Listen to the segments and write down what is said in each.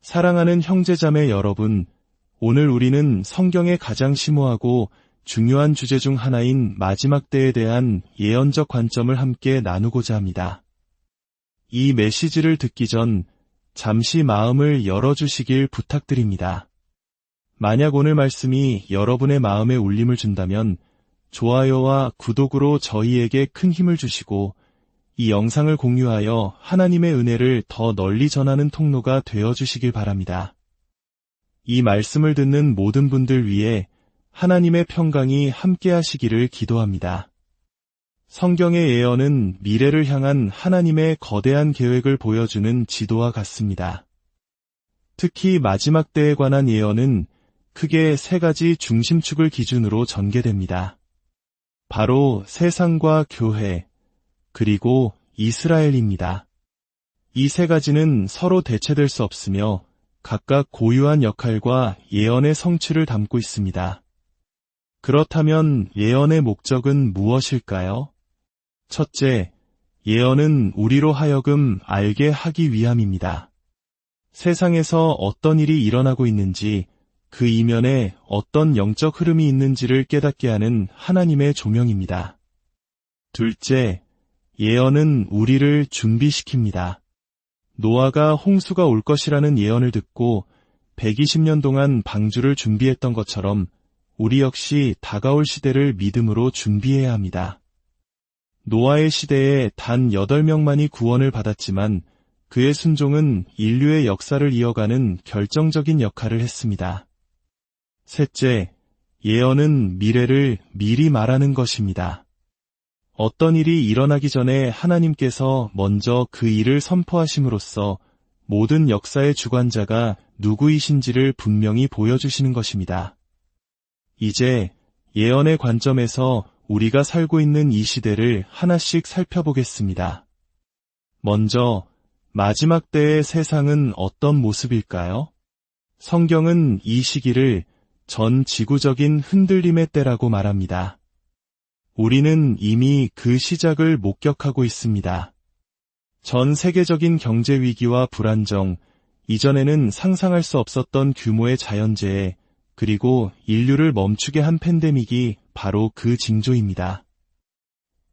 사랑하는 형제자매 여러분, 오늘 우리는 성경의 가장 심오하고 중요한 주제 중 하나인 마지막 때에 대한 예언적 관점을 함께 나누고자 합니다. 이 메시지를 듣기 전 잠시 마음을 열어주시길 부탁드립니다. 만약 오늘 말씀이 여러분의 마음에 울림을 준다면 좋아요와 구독으로 저희에게 큰 힘을 주시고 이 영상을 공유하여 하나님의 은혜를 더 널리 전하는 통로가 되어주시길 바랍니다. 이 말씀을 듣는 모든 분들 위해 하나님의 평강이 함께 하시기를 기도합니다. 성경의 예언은 미래를 향한 하나님의 거대한 계획을 보여주는 지도와 같습니다. 특히 마지막 때에 관한 예언은 크게 세 가지 중심축을 기준으로 전개됩니다. 바로 세상과 교회, 그리고 이스라엘입니다. 이 세 가지는 서로 대체될 수 없으며 각각 고유한 역할과 예언의 성취를 담고 있습니다. 그렇다면 예언의 목적은 무엇일까요? 첫째, 예언은 우리로 하여금 알게 하기 위함입니다. 세상에서 어떤 일이 일어나고 있는지, 그 이면에 어떤 영적 흐름이 있는지를 깨닫게 하는 하나님의 조명입니다. 둘째, 예언은 우리를 준비시킵니다. 노아가 홍수가 올 것이라는 예언을 듣고 120년 동안 방주를 준비했던 것처럼 우리 역시 다가올 시대를 믿음으로 준비해야 합니다. 노아의 시대에 단 8명만이 구원을 받았지만 그의 순종은 인류의 역사를 이어가는 결정적인 역할을 했습니다. 셋째, 예언은 미래를 미리 말하는 것입니다. 어떤 일이 일어나기 전에 하나님께서 먼저 그 일을 선포하심으로써 모든 역사의 주관자가 누구이신지를 분명히 보여주시는 것입니다. 이제 예언의 관점에서 우리가 살고 있는 이 시대를 하나씩 살펴보겠습니다. 먼저 마지막 때의 세상은 어떤 모습일까요? 성경은 이 시기를 전 지구적인 흔들림의 때라고 말합니다. 우리는 이미 그 시작을 목격하고 있습니다. 전 세계적인 경제 위기와 불안정, 이전에는 상상할 수 없었던 규모의 자연재해, 그리고 인류를 멈추게 한 팬데믹이 바로 그 징조입니다.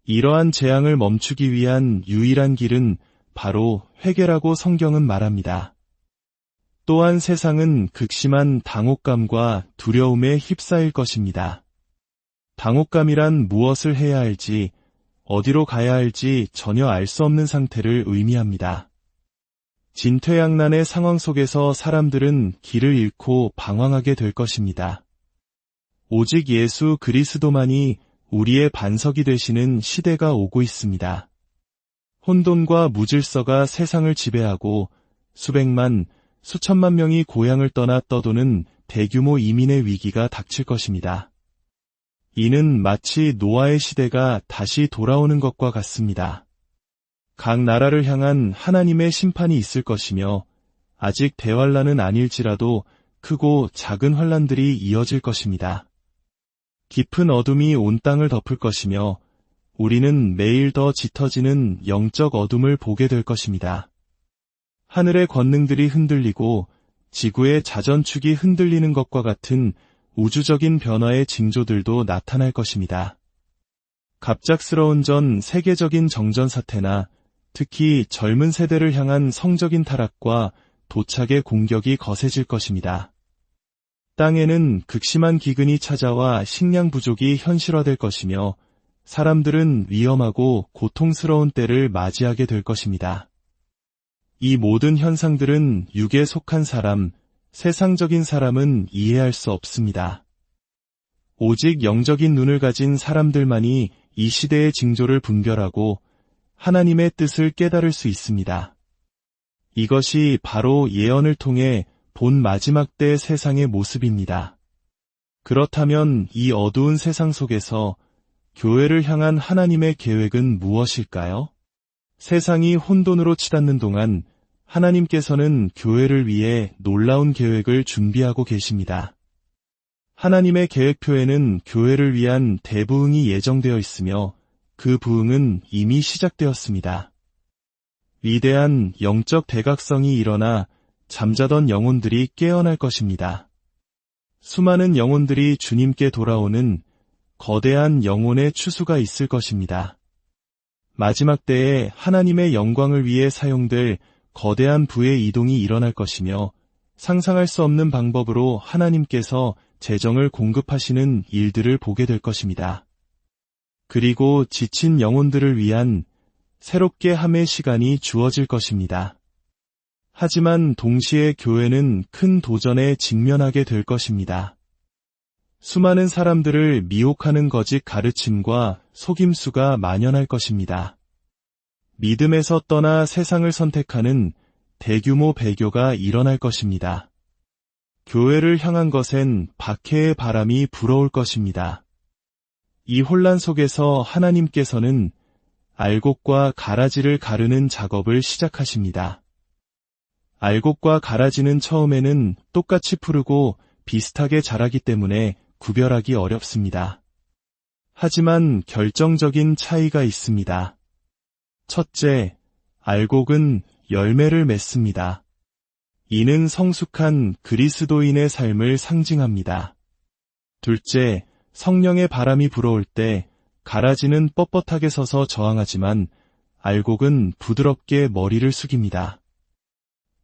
이러한 재앙을 멈추기 위한 유일한 길은 바로 회개라고 성경은 말합니다. 또한 세상은 극심한 당혹감과 두려움에 휩싸일 것입니다. 당혹감이란 무엇을 해야 할지, 어디로 가야 할지 전혀 알 수 없는 상태를 의미합니다. 진퇴양난의 상황 속에서 사람들은 길을 잃고 방황하게 될 것입니다. 오직 예수 그리스도만이 우리의 반석이 되시는 시대가 오고 있습니다. 혼돈과 무질서가 세상을 지배하고 수백만, 수천만 명이 고향을 떠나 떠도는 대규모 이민의 위기가 닥칠 것입니다. 이는 마치 노아의 시대가 다시 돌아오는 것과 같습니다. 각 나라를 향한 하나님의 심판이 있을 것이며 아직 대환란은 아닐지라도 크고 작은 환란들이 이어질 것입니다. 깊은 어둠이 온 땅을 덮을 것이며 우리는 매일 더 짙어지는 영적 어둠을 보게 될 것입니다. 하늘의 권능들이 흔들리고 지구의 자전축이 흔들리는 것과 같은 우주적인 변화의 징조들도 나타날 것입니다. 갑작스러운 전 세계적인 정전 사태나 특히 젊은 세대를 향한 성적인 타락과 도착의 공격이 거세질 것입니다. 땅에는 극심한 기근이 찾아와 식량 부족이 현실화될 것이며 사람들은 위험하고 고통스러운 때를 맞이하게 될 것입니다. 이 모든 현상들은 육에 속한 사람, 세상적인 사람은 이해할 수 없습니다. 오직 영적인 눈을 가진 사람들만이 이 시대의 징조를 분별하고 하나님의 뜻을 깨달을 수 있습니다. 이것이 바로 예언을 통해 본 마지막 때 세상의 모습입니다. 그렇다면 이 어두운 세상 속에서 교회를 향한 하나님의 계획은 무엇일까요? 세상이 혼돈으로 치닫는 동안 하나님께서는 교회를 위해 놀라운 계획을 준비하고 계십니다. 하나님의 계획표에는 교회를 위한 대부흥이 예정되어 있으며 그 부흥은 이미 시작되었습니다. 위대한 영적 대각성이 일어나 잠자던 영혼들이 깨어날 것입니다. 수많은 영혼들이 주님께 돌아오는 거대한 영혼의 추수가 있을 것입니다. 마지막 때에 하나님의 영광을 위해 사용될 거대한 부의 이동이 일어날 것이며 상상할 수 없는 방법으로 하나님께서 재정을 공급하시는 일들을 보게 될 것입니다. 그리고 지친 영혼들을 위한 새롭게 함의 시간이 주어질 것입니다. 하지만 동시에 교회는 큰 도전에 직면하게 될 것입니다. 수많은 사람들을 미혹하는 거짓 가르침과 속임수가 만연할 것입니다. 믿음에서 떠나 세상을 선택하는 대규모 배교가 일어날 것입니다. 교회를 향한 것엔 박해의 바람이 불어올 것입니다. 이 혼란 속에서 하나님께서는 알곡과 가라지를 가르는 작업을 시작하십니다. 알곡과 가라지는 처음에는 똑같이 푸르고 비슷하게 자라기 때문에 구별하기 어렵습니다. 하지만 결정적인 차이가 있습니다. 첫째, 알곡은 열매를 맺습니다. 이는 성숙한 그리스도인의 삶을 상징합니다. 둘째, 성령의 바람이 불어올 때 가라지는 뻣뻣하게 서서 저항하지만 알곡은 부드럽게 머리를 숙입니다.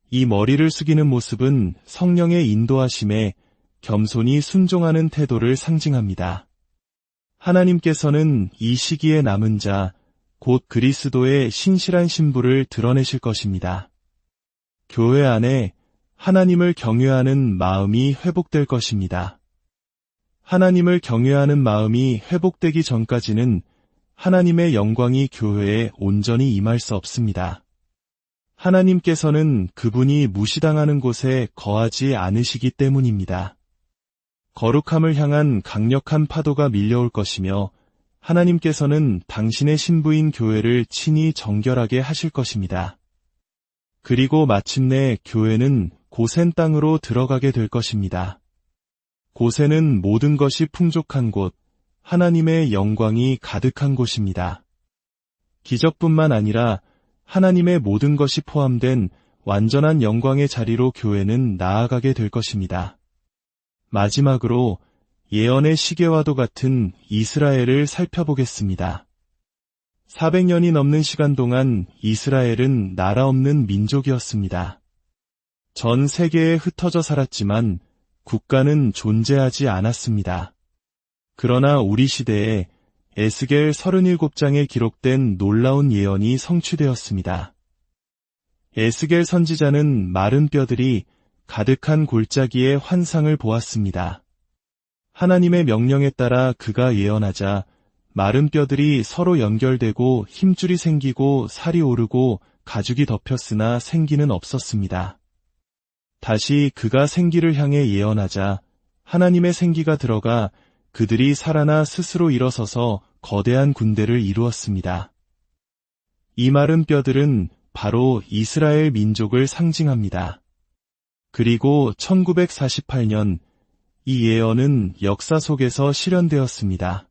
이 머리를 숙이는 모습은 성령의 인도하심에 겸손히 순종하는 태도를 상징합니다. 하나님께서는 이 시기에 남은 자, 곧 그리스도의 신실한 신부를 드러내실 것입니다. 교회 안에 하나님을 경외하는 마음이 회복될 것입니다. 하나님을 경외하는 마음이 회복되기 전까지는 하나님의 영광이 교회에 온전히 임할 수 없습니다. 하나님께서는 그분이 무시당하는 곳에 거하지 않으시기 때문입니다. 거룩함을 향한 강력한 파도가 밀려올 것이며 하나님께서는 당신의 신부인 교회를 친히 정결하게 하실 것입니다. 그리고 마침내 교회는 고센 땅으로 들어가게 될 것입니다. 고센은 모든 것이 풍족한 곳, 하나님의 영광이 가득한 곳입니다. 기적뿐만 아니라 하나님의 모든 것이 포함된 완전한 영광의 자리로 교회는 나아가게 될 것입니다. 마지막으로 예언의 시계와도 같은 이스라엘을 살펴보겠습니다. 400년이 넘는 시간 동안 이스라엘은 나라 없는 민족이었습니다. 전 세계에 흩어져 살았지만 국가는 존재하지 않았습니다. 그러나 우리 시대에 에스겔 37장에 기록된 놀라운 예언이 성취되었습니다. 에스겔 선지자는 마른 뼈들이 가득한 골짜기의 환상을 보았습니다. 하나님의 명령에 따라 그가 예언하자 마른 뼈들이 서로 연결되고 힘줄이 생기고 살이 오르고 가죽이 덮였으나 생기는 없었습니다. 다시 그가 생기를 향해 예언하자 하나님의 생기가 들어가 그들이 살아나 스스로 일어서서 거대한 군대를 이루었습니다. 이 마른 뼈들은 바로 이스라엘 민족을 상징합니다. 그리고 1948년 이 예언은 역사 속에서 실현되었습니다.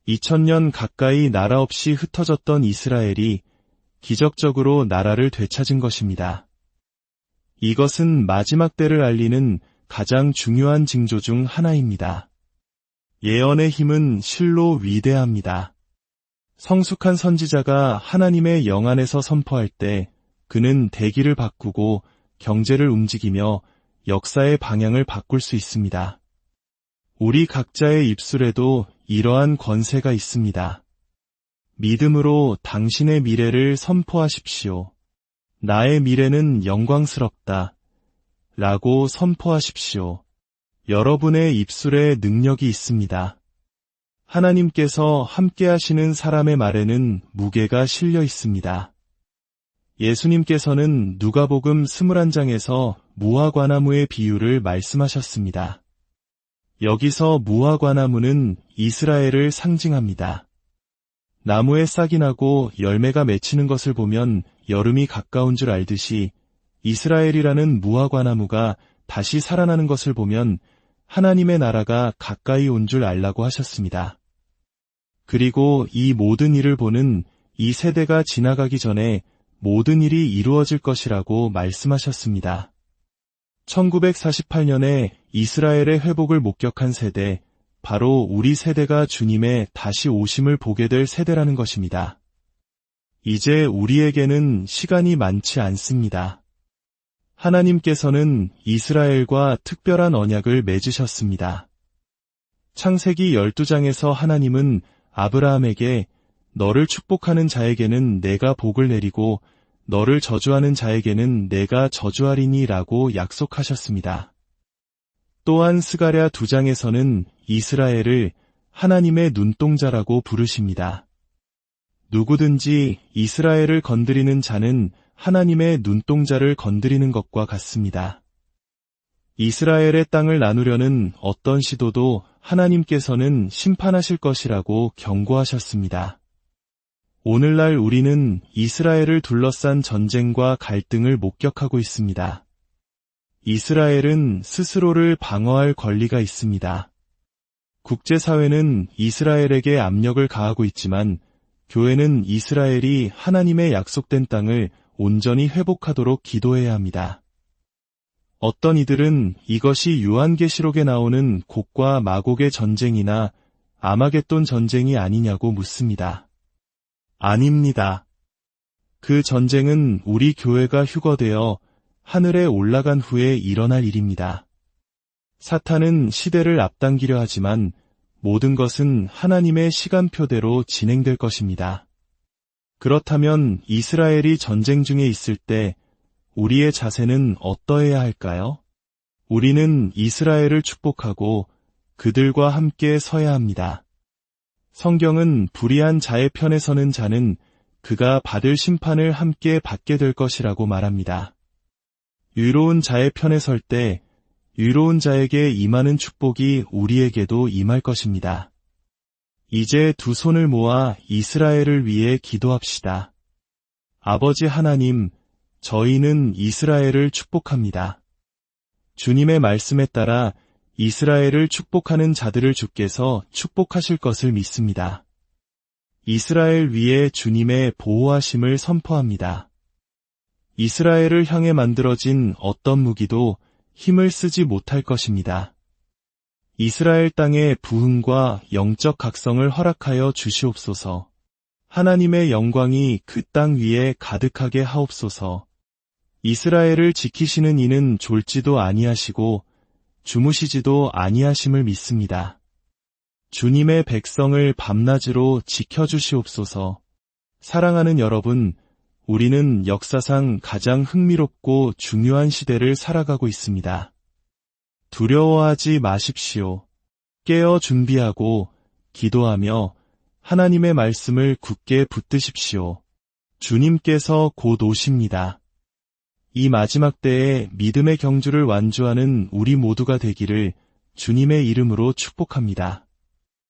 2000년 가까이 나라 없이 흩어졌던 이스라엘이 기적적으로 나라를 되찾은 것입니다. 이것은 마지막 때를 알리는 가장 중요한 징조 중 하나입니다. 예언의 힘은 실로 위대합니다. 성숙한 선지자가 하나님의 영 안에서 선포할 때 그는 대기를 바꾸고 경제를 움직이며 역사의 방향을 바꿀 수 있습니다. 우리 각자의 입술에도 이러한 권세가 있습니다. 믿음으로 당신의 미래를 선포하십시오. 나의 미래는 영광스럽다. 라고 선포하십시오. 여러분의 입술에 능력이 있습니다. 하나님께서 함께하시는 사람의 말에는 무게가 실려 있습니다. 예수님께서는 누가복음 21장에서 무화과나무의 비유를 말씀하셨습니다. 여기서 무화과나무는 이스라엘을 상징합니다. 나무에 싹이 나고 열매가 맺히는 것을 보면 여름이 가까운 줄 알듯이 이스라엘이라는 무화과나무가 다시 살아나는 것을 보면 하나님의 나라가 가까이 온 줄 알라고 하셨습니다. 그리고 이 모든 일을 보는 이 세대가 지나가기 전에 모든 일이 이루어질 것이라고 말씀하셨습니다. 1948년에 이스라엘의 회복을 목격한 세대, 바로 우리 세대가 주님의 다시 오심을 보게 될 세대라는 것입니다. 이제 우리에게는 시간이 많지 않습니다. 하나님께서는 이스라엘과 특별한 언약을 맺으셨습니다. 창세기 12장에서 하나님은 아브라함에게 너를 축복하는 자에게는 내가 복을 내리고 너를 저주하는 자에게는 내가 저주하리니 라고 약속하셨습니다. 또한 스가랴 2장에서는 이스라엘을 하나님의 눈동자라고 부르십니다. 누구든지 이스라엘을 건드리는 자는 하나님의 눈동자를 건드리는 것과 같습니다. 이스라엘의 땅을 나누려는 어떤 시도도 하나님께서는 심판하실 것이라고 경고하셨습니다. 오늘날 우리는 이스라엘을 둘러싼 전쟁과 갈등을 목격하고 있습니다. 이스라엘은 스스로를 방어할 권리가 있습니다. 국제사회는 이스라엘에게 압력을 가하고 있지만 교회는 이스라엘이 하나님의 약속된 땅을 온전히 회복하도록 기도해야 합니다. 어떤 이들은 이것이 요한계시록에 나오는 곡과 마곡의 전쟁이나 아마겟돈 전쟁이 아니냐고 묻습니다. 아닙니다. 그 전쟁은 우리 교회가 휴거되어 하늘에 올라간 후에 일어날 일입니다. 사탄은 시대를 앞당기려 하지만 모든 것은 하나님의 시간표대로 진행될 것입니다. 그렇다면 이스라엘이 전쟁 중에 있을 때 우리의 자세는 어떠해야 할까요? 우리는 이스라엘을 축복하고 그들과 함께 서야 합니다. 성경은 불의한 자의 편에 서는 자는 그가 받을 심판을 함께 받게 될 것이라고 말합니다. 의로운 자의 편에 설 때 의로운 자에게 임하는 축복이 우리에게도 임할 것입니다. 이제 두 손을 모아 이스라엘을 위해 기도합시다. 아버지 하나님, 저희는 이스라엘을 축복합니다. 주님의 말씀에 따라 이스라엘을 축복하는 자들을 주께서 축복하실 것을 믿습니다. 이스라엘 위에 주님의 보호하심을 선포합니다. 이스라엘을 향해 만들어진 어떤 무기도 힘을 쓰지 못할 것입니다. 이스라엘 땅의 부흥과 영적 각성을 허락하여 주시옵소서. 하나님의 영광이 그 땅 위에 가득하게 하옵소서. 이스라엘을 지키시는 이는 졸지도 아니하시고 주무시지도 아니하심을 믿습니다. 주님의 백성을 밤낮으로 지켜주시옵소서. 사랑하는 여러분, 우리는 역사상 가장 흥미롭고 중요한 시대를 살아가고 있습니다. 두려워하지 마십시오. 깨어 준비하고 기도하며 하나님의 말씀을 굳게 붙드십시오. 주님께서 곧 오십니다. 이 마지막 때에 믿음의 경주를 완주하는 우리 모두가 되기를 주님의 이름으로 축복합니다.